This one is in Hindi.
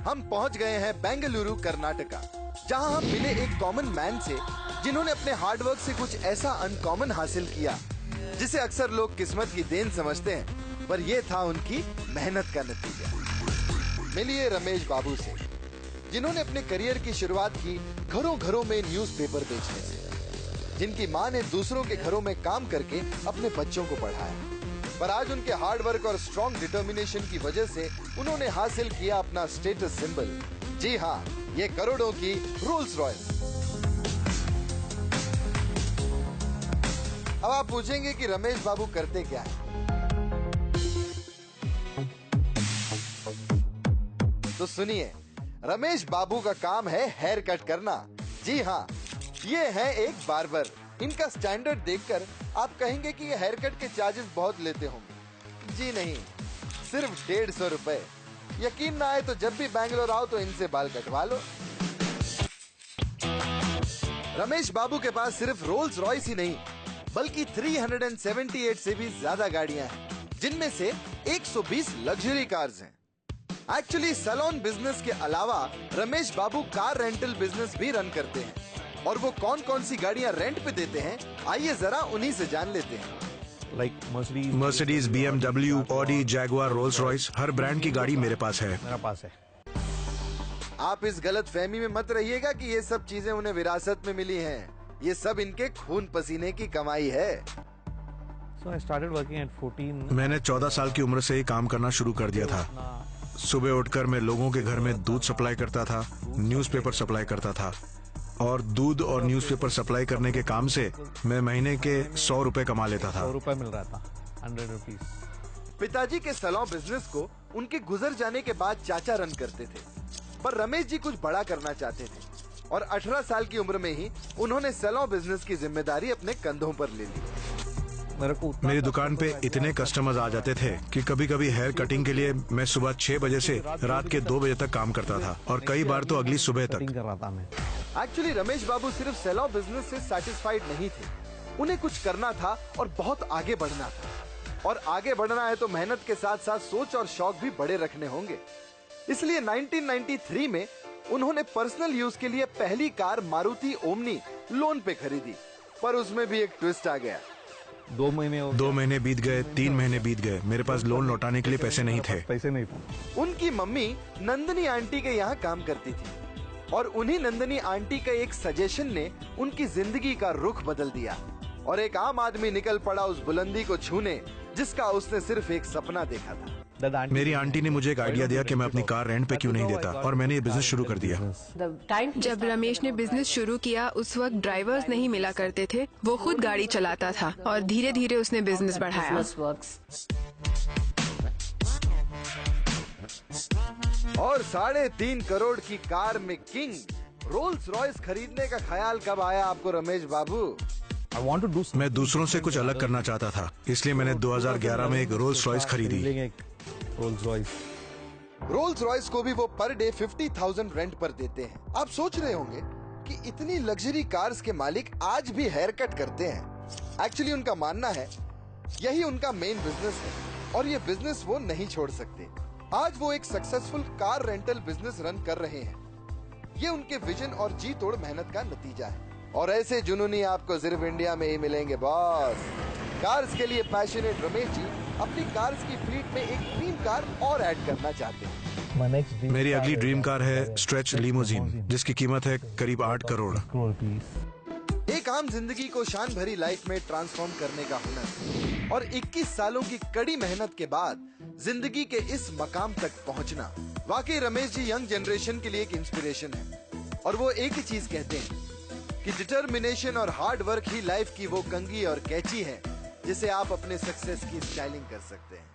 हम पहुंच गए हैं बेंगलुरु कर्नाटका, जहां हम मिले एक कॉमन मैन से जिन्होंने अपने हार्डवर्क से कुछ ऐसा अनकॉमन हासिल किया जिसे अक्सर लोग किस्मत की देन समझते हैं, पर यह था उनकी मेहनत का नतीजा। मिलिए रमेश बाबू से, जिन्होंने अपने करियर की शुरुआत की घरों घरों में न्यूज़पेपर बेचने से, जिनकी मां ने दूसरों के घरों में काम करके अपने बच्चों को पढ़ाया, पर आज उनके हार्ड वर्क और स्ट्रॉन्ग डिटर्मिनेशन की वजह से उन्होंने हासिल किया अपना स्टेटस सिंबल। जी हाँ, ये करोड़ों की रोल्स रॉयस। अब आप पूछेंगे कि रमेश बाबू करते क्या है, तो सुनिए, रमेश बाबू का काम है हेयर कट करना। जी हाँ, ये है एक बार्बर। इनका स्टैंडर्ड देखकर आप कहेंगे कि ये हेयर कट के चार्जेस बहुत लेते होंगे। जी नहीं, सिर्फ 150 रुपए। यकीन ना आए तो जब भी बैंगलोर आओ तो इनसे बाल कटवा लो। रमेश बाबू के पास सिर्फ रोल्स रॉयस ही नहीं, बल्कि 378 से भी ज्यादा गाड़ियां हैं, जिनमें से 120 लग्जरी कार्स हैं। एक्चुअली सैलून बिजनेस के अलावा रमेश बाबू कार रेंटल बिजनेस भी रन करते हैं, और वो कौन कौन सी गाड़ियां रेंट पे देते हैं, आइए जरा उन्हीं से जान लेते हैं। Mercedes, BMW, Audi, Jaguar, Rolls Royce, हर ब्रांड की गाड़ी मेरे पास है। आप इस गलत फहमी में मत रहिएगा कि ये सब चीजें उन्हें विरासत में मिली हैं। ये सब इनके खून पसीने की कमाई है। मैंने 14 साल की उम्र से ही काम करना शुरू कर दिया था। सुबह उठकर मैं लोगों के घर में दूध सप्लाई करता था, न्यूज़पेपर सप्लाई करता था, और दूध और न्यूज़पेपर सप्लाई करने के काम से मैं महीने के 100 रुपए कमा लेता था। 100 रुपए मिल रहा था, 100 रुपीज। पिताजी के सैलून बिजनेस को उनके गुजर जाने के बाद चाचा रन करते थे, पर रमेश जी कुछ बड़ा करना चाहते थे, और 18 साल की उम्र में ही उन्होंने सैलून बिजनेस की जिम्मेदारी अपने कंधों पर ले ली। मेरी दुकान पे इतने कस्टमर्स आ जाते थे कि कभी कभी हेयर कटिंग के लिए मैं सुबह 6 बजे से रात के 2 बजे तक काम करता था, और कई बार तो अगली सुबह तक। एक्चुअली रमेश बाबू सिर्फ सैलून बिजनेस से सेटिस्फाइड नहीं थे, उन्हें कुछ करना था और बहुत आगे बढ़ना था। और आगे बढ़ना है तो मेहनत के साथ साथ सोच और शौक भी बड़े रखने होंगे। इसलिए 1993 में उन्होंने पर्सनल यूज के लिए पहली कार मारुति ओमनी लोन पे खरीदी, पर उसमें भी एक ट्विस्ट आ गया। 2 महीने बीत गए, 3 महीने बीत गए, मेरे पास लोन लौटाने के लिए पैसे नहीं थे। उनकी मम्मी नंदनी आंटी के यहाँ काम करती थी, और उन्हीं नंदनी आंटी का एक सजेशन ने उनकी जिंदगी का रुख बदल दिया, और एक आम आदमी निकल पड़ा उस बुलंदी को छूने जिसका उसने सिर्फ एक सपना देखा था। मेरी आंटी ने मुझे एक आइडिया दिया कि मैं अपनी कार रेंट पे क्यों नहीं देता, और मैंने ये बिजनेस शुरू कर दिया। जब रमेश ने बिजनेस शुरू किया उस वक्त ड्राइवर्स नहीं मिला करते थे, वो खुद गाड़ी चलाता था, और धीरे धीरे उसने बिजनेस बढ़ाया। और 3.5 करोड़ की कार में किंग रोल्स रॉयस खरीदने का ख्याल कब आया आपको रमेश बाबू? मैं दूसरों से कुछ अलग करना चाहता था, इसलिए मैंने 2011 में एक रोल्स रॉयस खरीदी। रोल्स रॉयस को भी वो पर डे 50,000 रेंट पर देते हैं। आप सोच रहे होंगे कि इतनी लग्जरी कार्स के मालिक आज भी हेयर कट करते हैं। एक्चुअली उनका मानना है यही उनका मेन बिजनेस है, और ये बिजनेस वो नहीं छोड़ सकते। आज वो एक successful car rental business run कर रहे हैं। ये उनके विजन और जी तोड़ मेहनत का नतीजा है, और ऐसे जुनूनी आपको सिर्फ इंडिया में ही मिलेंगे बॉस। कार्स के लिए पैशनेट रमेश जी अपनी कार्स की फ्लीट में एक ड्रीम कार और ऐड करना चाहते हैं। मेरी अगली ड्रीम कार है स्ट्रेच लिमोजिन, जिसकी कीमत है करीब 8 करोड़। एक आम जिंदगी को शान भरी लाइफ में ट्रांसफॉर्म करने का हुनर, और 21 सालों की कड़ी मेहनत के बाद जिंदगी के इस मकाम तक पहुंचना, वाकई रमेश जी यंग जनरेशन के लिए एक इंस्पिरेशन है। और वो एक ही चीज कहते हैं कि डिटर्मिनेशन और हार्ड वर्क ही लाइफ की वो कंघी और कैची है जिसे आप अपने सक्सेस की स्टाइलिंग कर सकते हैं।